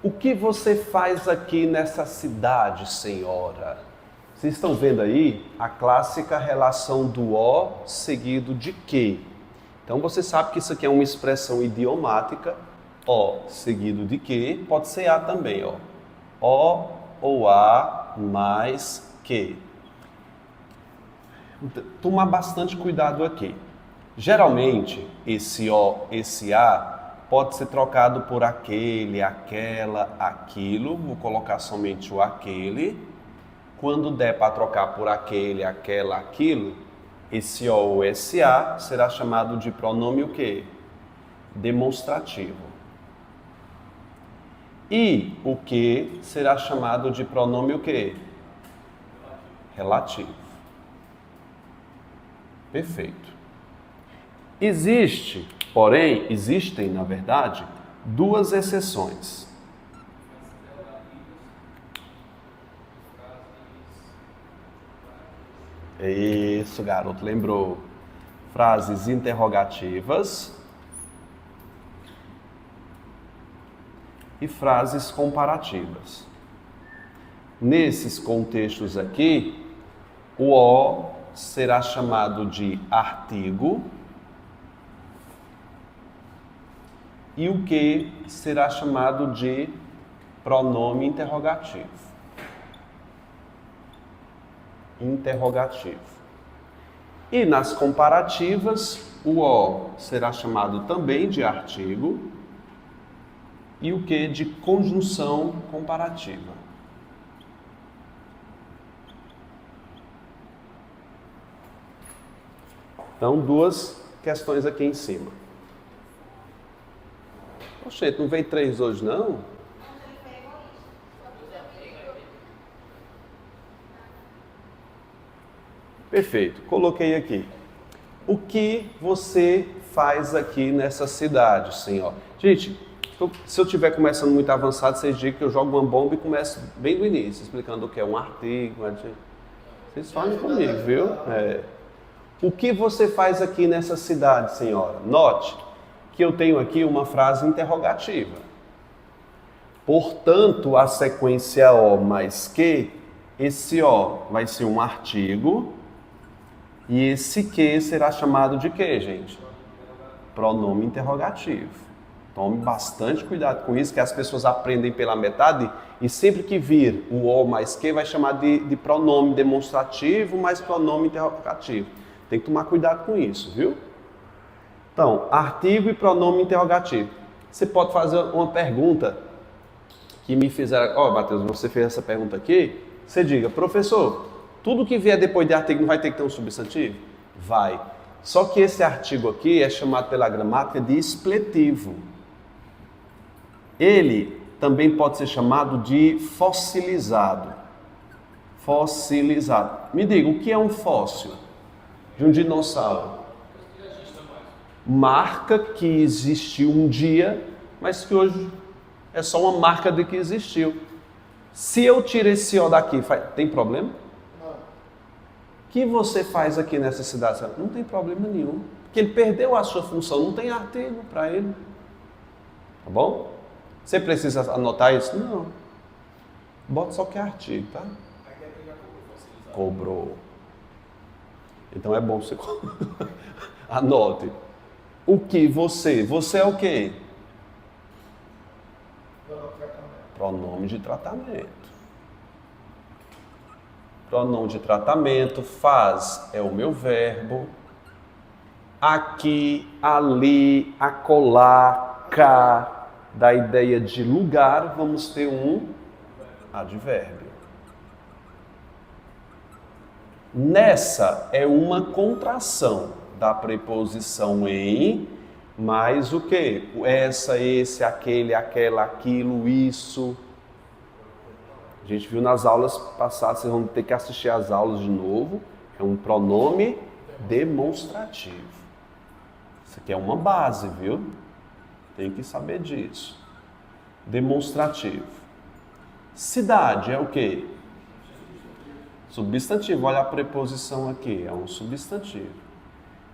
O que você faz aqui nessa cidade, senhora? Vocês estão vendo aí a clássica relação do o seguido de que. Então você sabe que isso aqui é uma expressão idiomática, o seguido de que, pode ser a também, ó. O ou a mais que. Tomar bastante cuidado aqui. Geralmente, esse o, esse a, pode ser trocado por aquele, aquela, aquilo. Vou colocar somente o aquele. Quando der para trocar por aquele, aquela, aquilo, esse o ou esse a será chamado de pronome o quê? Demonstrativo. E o que será chamado de pronome o quê? Relativo. Perfeito. Existem, na verdade, duas exceções. Isso, garoto, lembrou. Frases interrogativas e frases comparativas. Nesses contextos aqui, o o será chamado de artigo e o que será chamado de pronome interrogativo. E nas comparativas, o o será chamado também de artigo e o que de conjunção comparativa. Então, duas questões aqui em cima. Oxe, não veio 3 hoje, não? Perfeito, coloquei aqui. O que você faz aqui nessa cidade, senhor? Gente, se eu estiver começando muito avançado, vocês digam que eu jogo uma bomba e começo bem do início, explicando o que é um artigo, Vocês falem comigo, viu? O que você faz aqui nessa cidade, senhora? Note que eu tenho aqui uma frase interrogativa. Portanto, a sequência o mais que, esse o vai ser um artigo e esse que será chamado de quê, gente? Pronome interrogativo. Tome bastante cuidado com isso, que as pessoas aprendem pela metade e sempre que vir o o mais que vai chamar de pronome demonstrativo mais pronome interrogativo. Tem que tomar cuidado com isso, viu? Então, artigo e pronome interrogativo. Você pode fazer uma pergunta que me fizeram. Ó, Matheus, você fez essa pergunta aqui. Você diga, professor, tudo que vier depois de artigo não vai ter que ter um substantivo? Vai. Só que esse artigo aqui é chamado pela gramática de expletivo. Ele também pode ser chamado de fossilizado. Fossilizado. Me diga, o que é um fóssil de um dinossauro? Marca que existiu um dia, mas que hoje é só uma marca de que existiu. Se eu tiro esse o daqui, tem problema? Não. O que você faz aqui nessa cidade? Não tem problema nenhum. Porque ele perdeu a sua função, não tem artigo para ele. Tá bom? Você precisa anotar isso? Não. Bota só que é artigo, tá? Cobrou. Então é bom você anote. O que você é o quê? Pronome de tratamento. Pronome de tratamento, faz é o meu verbo. Aqui, ali, acolá, cá, da ideia de lugar, vamos ter um advérbio. Nessa é uma contração da preposição em, mais o que? Essa, esse, aquele, aquela, aquilo, isso. A gente viu nas aulas passadas, vocês vão ter que assistir às aulas de novo. É um pronome demonstrativo. Isso aqui é uma base, viu? Tem que saber disso. Demonstrativo. Cidade é o quê? Substantivo, olha a preposição aqui, é um substantivo.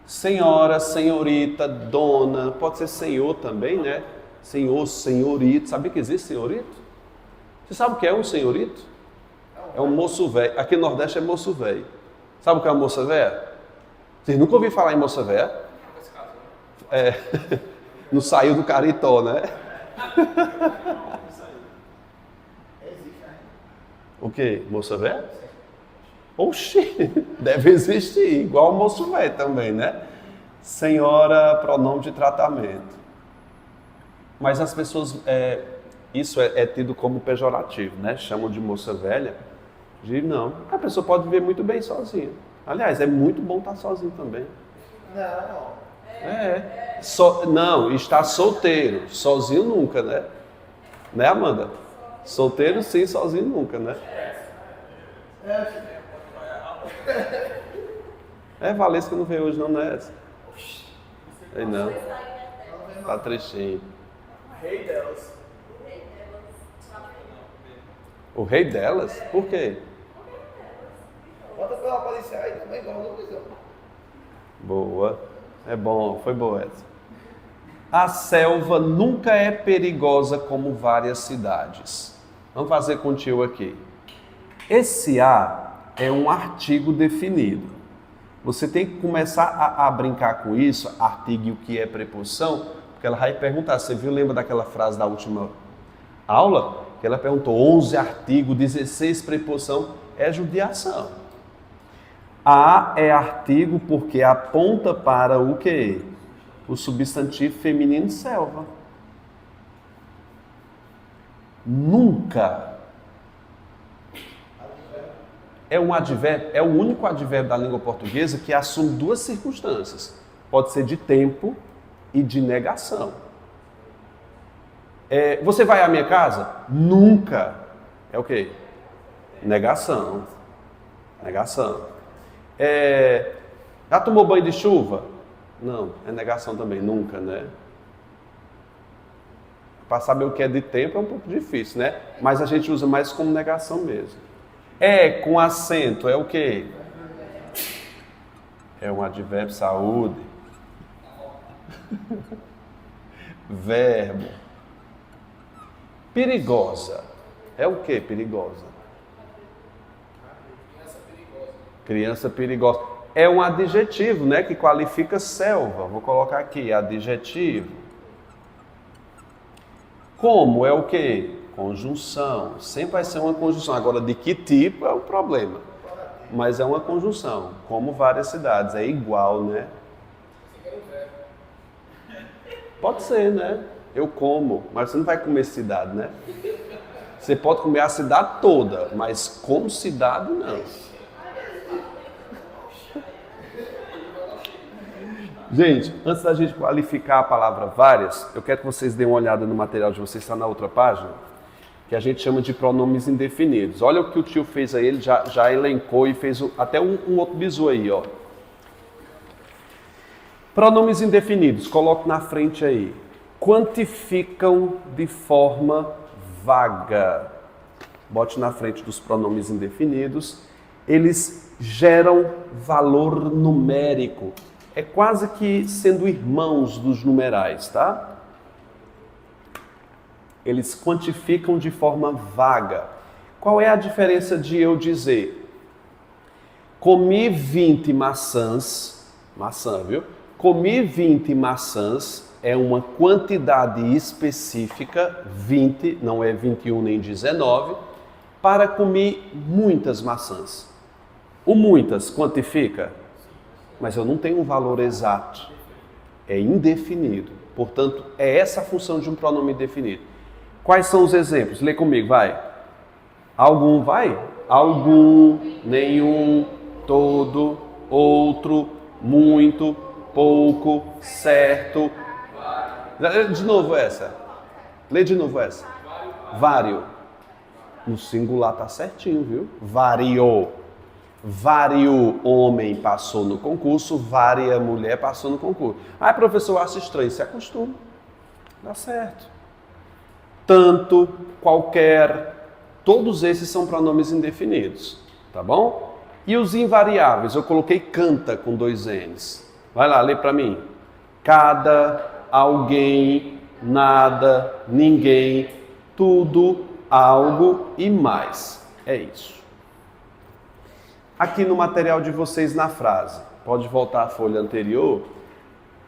Senhora, senhorita, dona, pode ser senhor também, né? Senhor, senhorito, sabia que existe senhorito? Você sabe o que é um senhorito? É um moço velho, aqui no Nordeste é moço velho. Sabe o que é uma moça velha? Vocês nunca ouviram falar em moça velha? É, não saiu do Caritó, né? O quê? Moça velha? Oxi, deve existir, igual o moço velho também, né? Senhora, pronome de tratamento. Mas as pessoas, isso é tido como pejorativo, né? Chamam de moça velha. Não, a pessoa pode viver muito bem sozinha. Aliás, é muito bom estar sozinho também. Não, estar solteiro. Sozinho nunca, né? Né, Amanda? Solteiro sim, sozinho nunca, né? Valesca não veio hoje não, né? Aí não. Tá tristinho. O rei delas? Por quê? Bota pra ela aparecer aí também, igual no visão. Boa. É bom, foi boa essa. A selva nunca é perigosa como várias cidades. Vamos fazer contigo aqui. Esse A é um artigo definido. Você tem que começar a brincar com isso, artigo e o que é preposição, porque ela vai perguntar, você viu, lembra daquela frase da última aula? Que ela perguntou 11 artigos, 16 preposição, é judiação. A é artigo porque aponta para o quê? O substantivo feminino selva. Nunca é um advérbio, é o único advérbio da língua portuguesa que assume duas circunstâncias. Pode ser de tempo e de negação. Você vai à minha casa? Nunca. É o quê? Negação. Negação. Já tomou banho de chuva? Não, é negação também, nunca, né? Para saber o que é de tempo é um pouco difícil, né? Mas a gente usa mais como negação mesmo. Com acento, é o quê? É um advérbio, saúde. Verbo. Perigosa. É o quê, perigosa? Criança perigosa. É um adjetivo, né, que qualifica selva. Vou colocar aqui, adjetivo. Como é o quê? Conjunção. Sempre vai ser uma conjunção. Agora, de que tipo é o problema? Mas é uma conjunção. Como várias cidades. É igual, né? Pode ser, né? Eu como, mas você não vai comer cidade, né? Você pode comer a cidade toda, mas como cidade, não. Gente, antes da gente qualificar a palavra várias, eu quero que vocês deem uma olhada no material de vocês, está na outra página, que a gente chama de pronomes indefinidos. Olha o que o tio fez aí, ele já elencou e fez até um outro bizu aí, ó. Pronomes indefinidos, coloco na frente aí. Quantificam de forma vaga. Bote na frente dos pronomes indefinidos. Eles geram valor numérico. É quase que sendo irmãos dos numerais, tá? Eles quantificam de forma vaga. Qual é a diferença de eu dizer comi 20 maçãs, maçã, viu? Comi 20 maçãs é uma quantidade específica, 20, não é 21 nem 19, para comer muitas maçãs. O muitas quantifica? Mas eu não tenho um valor exato. É indefinido. Portanto, é essa a função de um pronome indefinido. Quais são os exemplos? Lê comigo, vai. Algum, vai? Algum, nenhum, todo, outro, muito, pouco, certo. De novo essa. Lê de novo essa. Vário. No singular tá certinho, viu? Variou. Vário homem passou no concurso, vária mulher passou no concurso. Ah, professor, eu acho estranho. Se acostuma. Dá certo. Tanto, qualquer, todos esses são pronomes indefinidos. Tá bom? E os invariáveis, eu coloquei canta com 2 N's. Vai lá, lê para mim. Cada, alguém, nada, ninguém, tudo, algo e mais. É isso. Aqui no material de vocês na frase, pode voltar à folha anterior.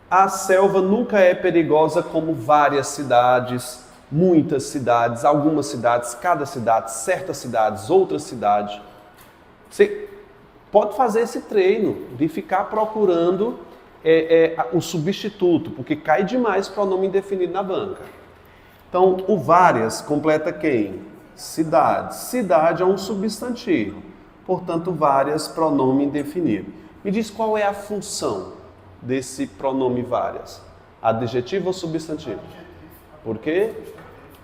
A selva nunca é perigosa como várias cidades, muitas cidades, algumas cidades, cada cidade, certas cidades, outras cidades. Você pode fazer esse treino de ficar procurando o substituto, porque cai demais pronome indefinido na banca. Então, o várias completa quem? Cidades. Cidade é um substantivo, portanto, várias, pronome indefinido. Me diz qual é a função desse pronome várias? Adjetivo ou substantivo? Por quê?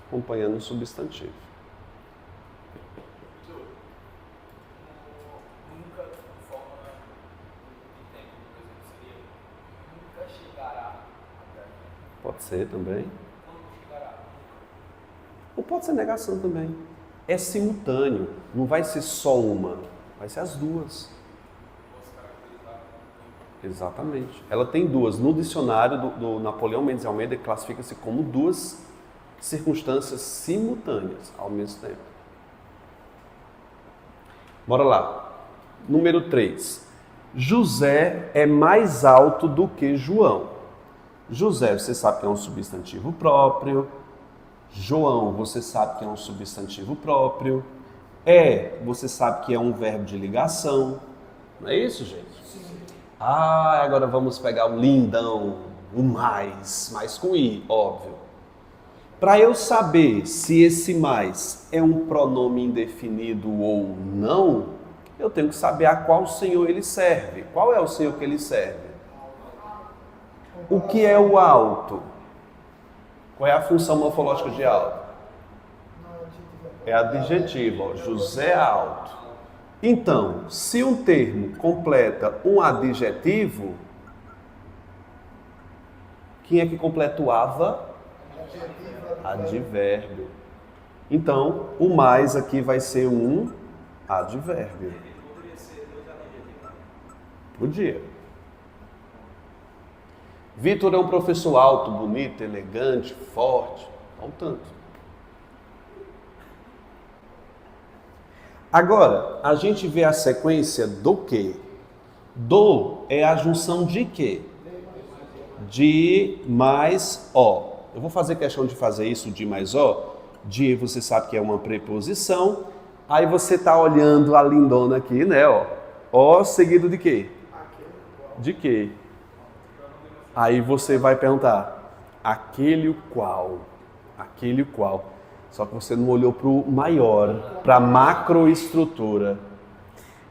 Acompanhando o substantivo. Pode ser também. Ou pode ser negação também. É simultâneo, não vai ser só uma, vai ser as duas. Exatamente. Ela tem duas. No dicionário do Napoleão Mendes de Almeida, classifica-se como duas circunstâncias simultâneas ao mesmo tempo. Bora lá. Número 3. José é mais alto do que João. José, você sabe que é um substantivo próprio. João, você sabe que é um substantivo próprio. Você sabe que é um verbo de ligação. Não é isso, gente? Sim. Agora vamos pegar o lindão, o mais com i, óbvio. Para eu saber se esse mais é um pronome indefinido ou não, eu tenho que saber a qual senhor ele serve. Qual é o senhor que ele serve? O que é o alto? Qual é a função morfológica de alto? É adjetivo, ó. José é alto. Então, se um termo completa um adjetivo, quem é que completa o ava? Advérbio. Então, o mais aqui vai ser um advérbio. Podia. Vitor é um professor alto, bonito, elegante, forte. Olha o tanto. Agora, a gente vê a sequência do quê? Do é a junção de quê? De mais ó. Eu vou fazer questão de fazer isso de mais ó. De você sabe que é uma preposição. Aí você tá olhando a lindona aqui, né? Ó seguido de quê? De quê? Aí você vai perguntar, aquele o qual. Só que você não olhou para o maior, para a macroestrutura.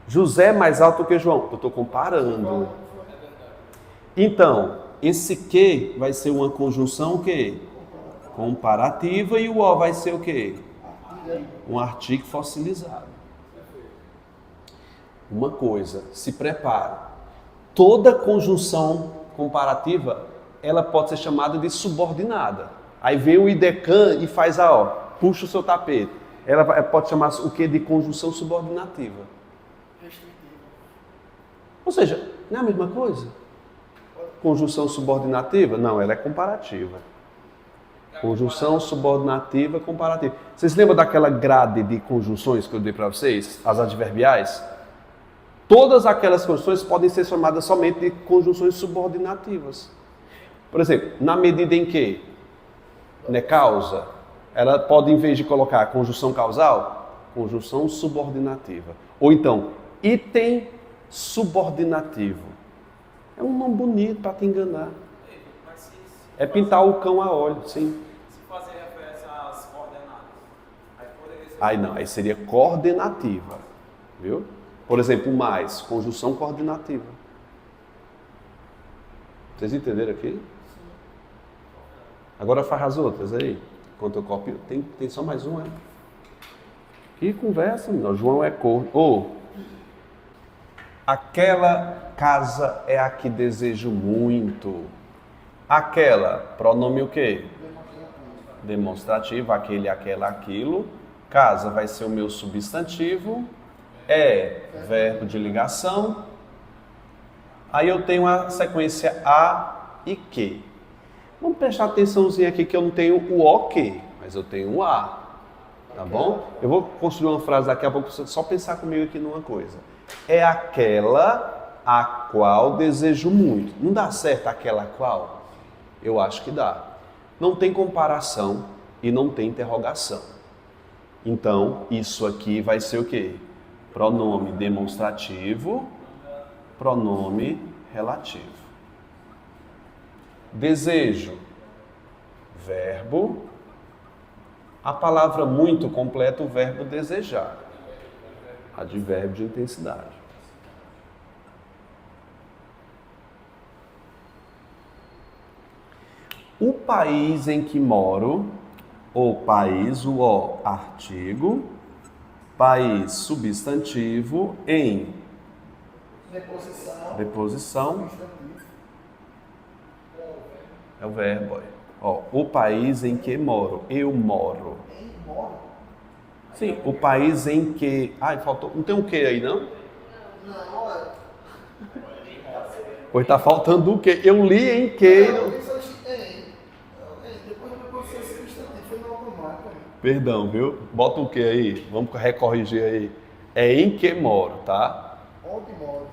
José é mais alto que João. Eu estou comparando. Então, esse que vai ser uma conjunção o quê? Comparativa, e o ó vai ser o quê? Um artigo fossilizado. Uma coisa, se prepare. Toda conjunção comparativa, ela pode ser chamada de subordinada. Aí vem o idecã e faz puxa o seu tapete. Ela pode chamar o que de conjunção subordinativa. Ou seja, não é a mesma coisa? Conjunção subordinativa? Não, ela é comparativa. Conjunção subordinativa comparativa. Vocês lembram daquela grade de conjunções que eu dei para vocês? As adverbiais? Todas aquelas conjunções podem ser chamadas somente de conjunções subordinativas. Por exemplo, na medida em que, né, causa, ela pode, em vez de colocar conjunção causal, conjunção subordinativa. Ou então, item subordinativo. É um nome bonito para te enganar. É pintar o cão a óleo, sim. Se fazer referência às coordenadas, aí poderia ser... Aí não, aí seria coordenativa, viu? Por exemplo, mais, conjunção coordenativa. Vocês entenderam aqui? Sim. Agora faz as outras aí. Enquanto eu copio, tem só mais uma. Que conversa, menino. João é corno. Aquela casa é a que desejo muito. Aquela, pronome o quê? Demonstrativo, aquele, aquela, aquilo. Casa vai ser o meu substantivo. é verbo de ligação. Aí eu tenho a sequência a e que. Vamos prestar atençãozinha aqui que eu não tenho o o que, mas eu tenho o a. Tá bom? Eu vou construir uma frase daqui a pouco, só pensar comigo aqui numa coisa. É aquela a qual desejo muito. Não dá certo aquela a qual? Eu acho que dá. Não tem comparação e não tem interrogação. Então, isso aqui vai ser o quê? Pronome demonstrativo, pronome relativo. Desejo, verbo. A palavra muito completa o verbo desejar. Advérbio de intensidade. O país em que moro, o país, o ó, artigo, país, substantivo, em preposição, é o verbo. Ó, o país em que moro, eu moro. Sim, o país em que... Ai, faltou... Não tem um que aí, não? Não, é. Pois tá faltando o que? Eu li em que... Depois você substantivo, foi no automático. Perdão, viu? Bota o que aí? Vamos recorrigir aí. É em que moro, tá? Onde moro?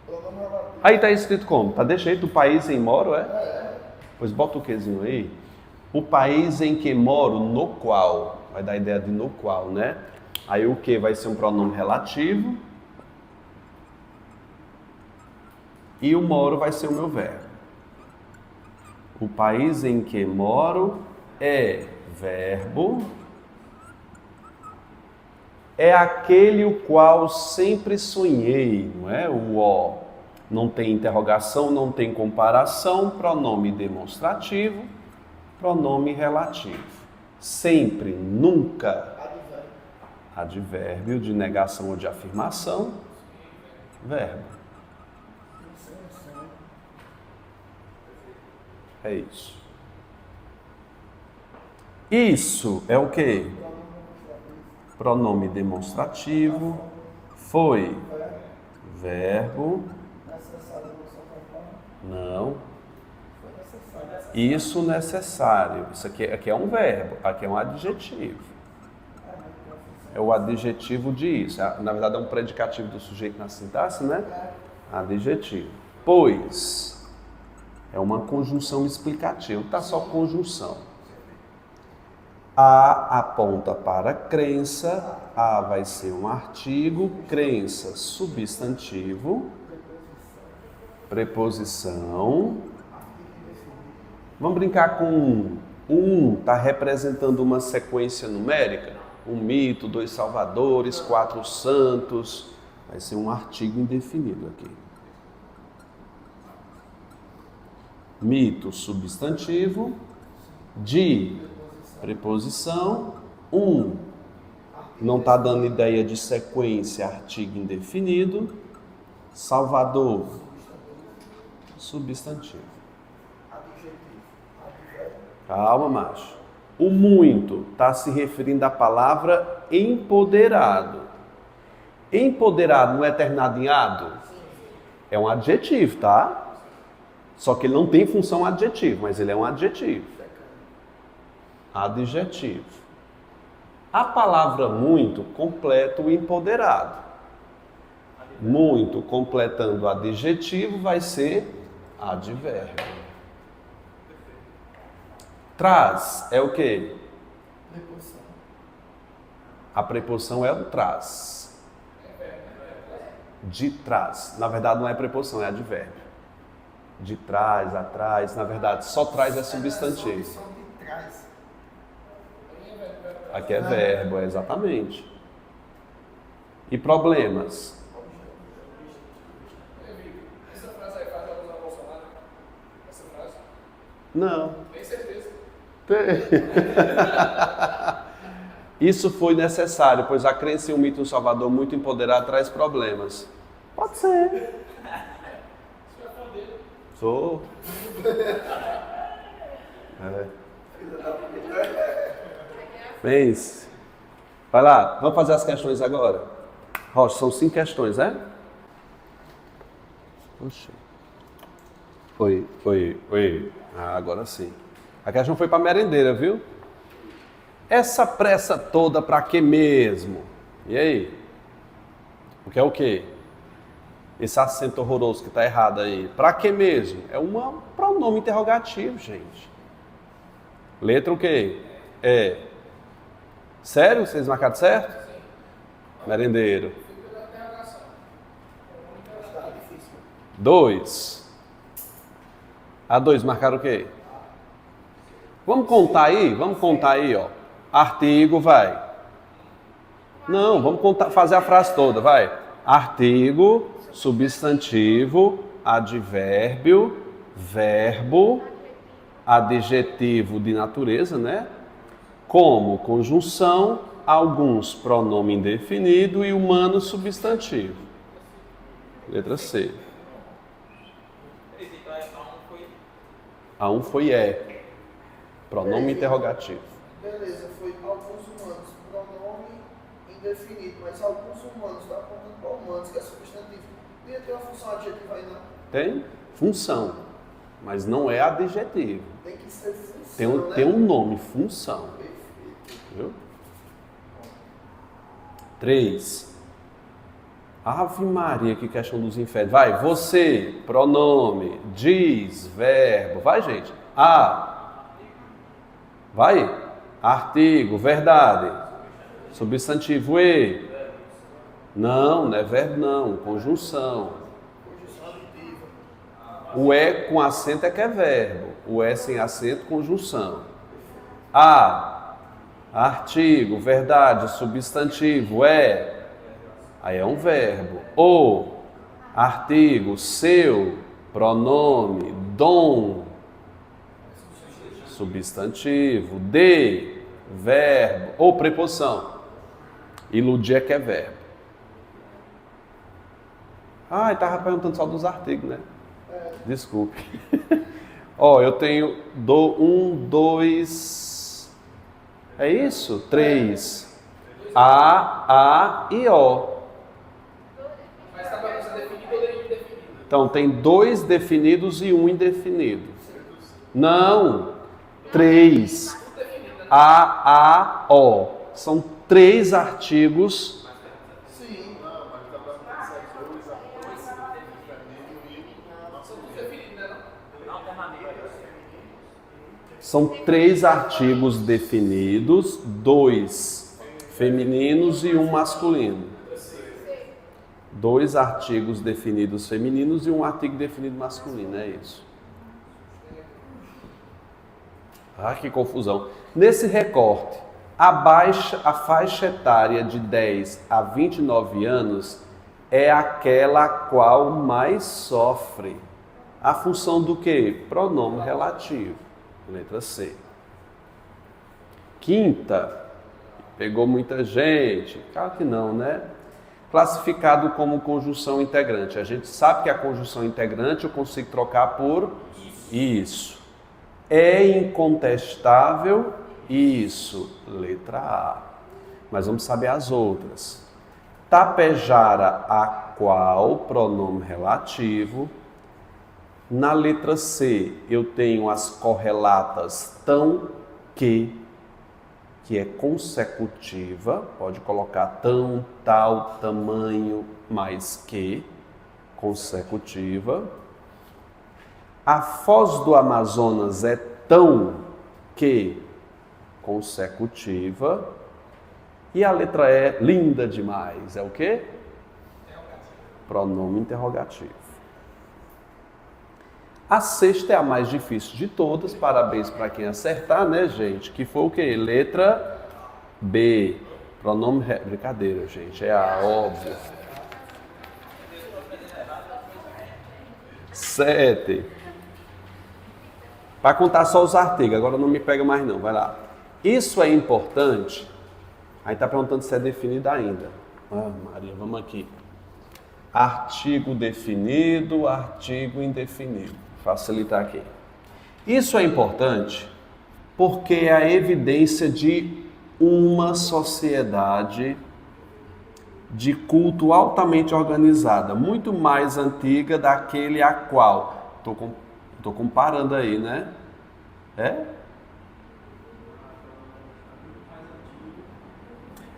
Pronome relativo. Aí tá escrito como? Tá desse jeito, o país em moro, é? Pois bota o quezinho aí. O país em que moro, no qual. Vai dar a ideia de no qual, né? Aí o que vai ser um pronome relativo. E o moro vai ser o meu verbo. O país em que moro é verbo. É aquele o qual sempre sonhei, não é? O ó. Não tem interrogação, não tem comparação, pronome demonstrativo, pronome relativo. Sempre, nunca. Advérbio de negação ou de afirmação, verbo. É isso. Isso é o quê? Pronome demonstrativo, foi, verbo. Não. Isso necessário. Isso aqui é um verbo, aqui é um adjetivo. É o adjetivo de isso. Na verdade é um predicativo do sujeito na sintaxe, né? Adjetivo. Pois é uma conjunção explicativa, não está só conjunção. A aponta para crença, a vai ser um artigo, crença substantivo, preposição. Vamos brincar com está representando uma sequência numérica. Um mito, 2 salvadores, 4 santos. Vai ser um artigo indefinido aqui. Mito substantivo, de preposição, não está dando ideia de sequência, artigo indefinido. Salvador, substantivo. Calma, macho. O muito está se referindo à palavra empoderado. Empoderado não é terminado em ado? É um adjetivo, tá? Só que ele não tem função adjetivo, mas ele é um adjetivo. Adjetivo. A palavra muito completa o empoderado. Muito completando o adjetivo vai ser advérbio. Traz é o quê? Preposição. A preposição é o traz. De trás. Na verdade não é preposição, é advérbio. De trás, atrás. Na verdade só trás é substantivo. Só de trás. Aqui é verbo, exatamente. E problemas? Essa frase aí faz alusão ao Bolsonaro? Essa frase? Não. Tem certeza? Isso foi necessário, pois a crença em um mito no Salvador muito empoderado traz problemas. Pode ser. Sou. É. Pense. Vai lá, vamos fazer as questões agora. Rocha, são 5 questões, né? Oxi. Oi. Ah, agora sim. A questão foi para merendeira, viu? Essa pressa toda para quê mesmo? E aí? Porque é o quê? Esse acento horroroso que tá errado aí. Para quê mesmo? É um pronome interrogativo, gente. Letra o quê? É. Sério? Vocês marcaram certo? Sim. Merendeiro. 2. A2 marcaram o quê? Vamos contar aí, ó. Artigo, vai. Não, vamos contar, fazer a frase toda, vai. Artigo, substantivo, advérbio, verbo, adjetivo de natureza, né? Como conjunção, alguns pronome indefinido e humano substantivo. Letra C. A1 foi é. Pronome interrogativo. Beleza, foi alguns humanos, pronome indefinido, mas alguns humanos, está apontando para humanos, que é substantivo. Podia ter uma função adjetiva aí, não? Tem função, mas não é adjetivo. Tem que ser função, Tem um nome, função. Viu? 3. Ave Maria, que questão dos infernos. Vai, você, pronome, diz, verbo. Vai, gente. A. Vai. Artigo, verdade. Substantivo, e. Não é verbo não, conjunção. O é com acento é que é verbo. O é sem acento, conjunção. A. Artigo, verdade, substantivo, é. Aí é um verbo. O, artigo, seu, pronome, dom, substantivo, de, verbo, ou preposição. Iludir é que é verbo. Ah, estava perguntando só dos artigos, né? Desculpe. Ó, eu tenho 1, 2, é isso? 3. A e O. Mas está para você definido ou indefinido? Então, tem 2 definidos e 1 indefinido. Não, 3. O. São 3 artigos. Sim. São 3 artigos definidos, 2 femininos e 1 masculino. 2 artigos definidos femininos e 1 artigo definido masculino, é isso. Ah, que confusão. Nesse recorte, a faixa etária de 10 a 29 anos é aquela a qual mais sofre. A função do quê? Pronome relativo. Letra C. Quinta, pegou muita gente. Claro que não, né? Classificado como conjunção integrante. A gente sabe que a conjunção integrante eu consigo trocar por isso. É incontestável isso. Letra A. Mas vamos saber as outras. Tapejara a qual, pronome relativo. Na letra C, eu tenho as correlatas tão que é consecutiva, pode colocar tão, tal, tamanho, mais que, consecutiva. A foz do Amazonas é tão que, consecutiva. E a letra E, linda demais, é o quê? Pronome interrogativo. A sexta é a mais difícil de todas, parabéns para quem acertar, né, gente? Que foi o quê? Letra B. Pronome... Brincadeira, gente, é a óbvio. 7. Para contar só os artigos, agora não me pega mais não, vai lá. Isso é importante. Aí está perguntando se é definido ainda. Ah, Maria, vamos aqui. Artigo definido, artigo indefinido. Facilitar aqui. Isso é importante porque é a evidência de uma sociedade de culto altamente organizada, muito mais antiga daquele a qual. Estou comparando aí, né?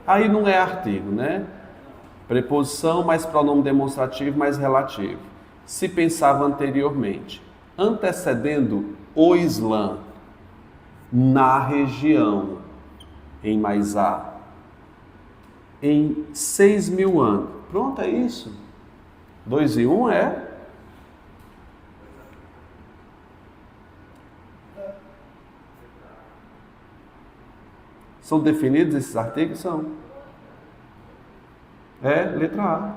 Aí não é artigo, né? Preposição mais pronome demonstrativo mais relativo. Se pensava anteriormente, antecedendo o Islã na região, em mais A, em 6.000 anos. Pronto, é isso. 2 e 1 é? São definidos esses artigos? São. Letra A.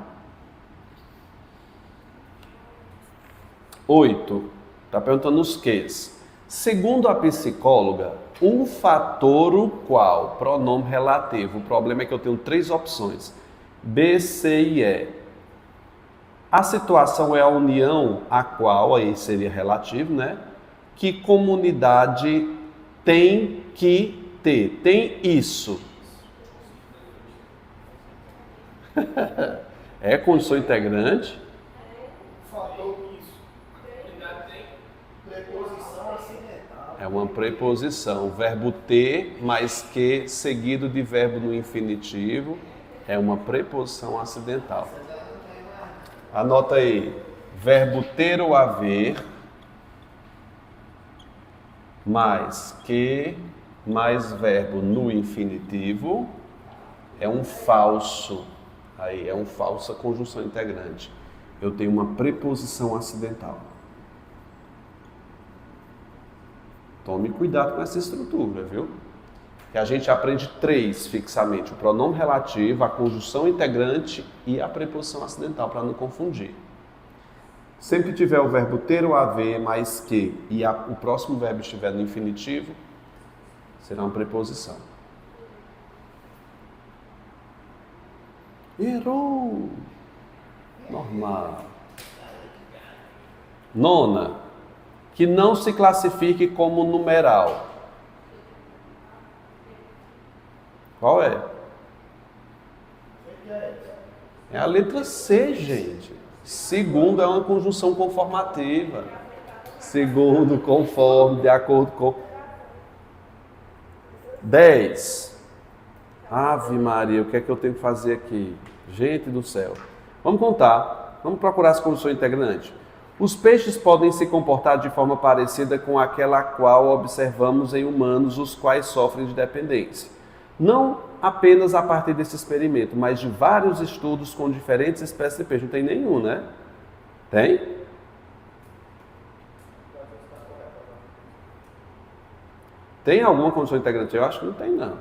8. Está perguntando os quês. Segundo a psicóloga, um fator o qual? Pronome relativo. O problema é que eu tenho 3 opções. B, C e E. A situação é a união a qual, aí seria relativo, né? Que comunidade tem que ter? Tem isso. É condição integrante? Fator isso. Preposição acidental. É uma preposição. Verbo ter mais que seguido de verbo no infinitivo é uma preposição acidental. Anota aí. Verbo ter ou haver mais que mais verbo no infinitivo é um falso. Aí é uma falsa conjunção integrante. Eu tenho uma preposição acidental. Tome cuidado com essa estrutura, viu? Que a gente aprende 3 fixamente: o pronome relativo, a conjunção integrante e a preposição acidental, para não confundir. Sempre tiver o verbo ter ou haver mais que e o próximo verbo estiver no infinitivo, será uma preposição. Errou! Normal. 9. Que não se classifique como numeral. Qual é? É a letra C, gente. Segundo é uma conjunção conformativa. Segundo, conforme, de acordo com. 10. Ave Maria, o que é que eu tenho que fazer aqui? Gente do céu. Vamos contar. Vamos procurar as condições integrantes. Os peixes podem se comportar de forma parecida com aquela a qual observamos em humanos, os quais sofrem de dependência. Não apenas a partir desse experimento, mas de vários estudos com diferentes espécies de peixe. Não tem nenhum, né? Tem? Tem alguma condição integrante? Eu acho que não tem, não.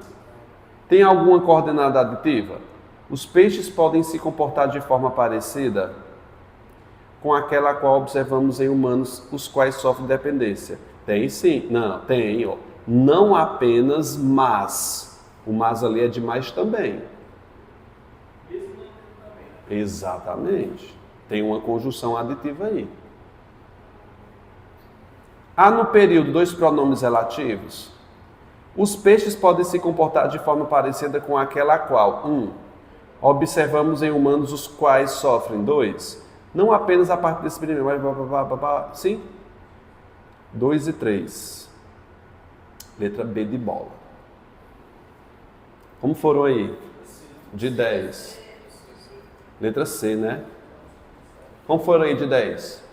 Tem alguma coordenada aditiva? Os peixes podem se comportar de forma parecida com aquela a qual observamos em humanos, os quais sofrem dependência. Tem sim. Não, tem. Ó. Não apenas, mas. O mas ali é de mais também. Exatamente. Tem uma conjunção aditiva aí. Há no período 2 pronomes relativos. Os peixes podem se comportar de forma parecida com aquela a qual. 1. Observamos em humanos, os quais sofrem. 2. Não apenas a partir desse primeiro, mas sim? 2 e 3. Letra B de bola. Como foram aí? De 10. Letra C, né? Como foram aí de 10?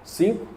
5?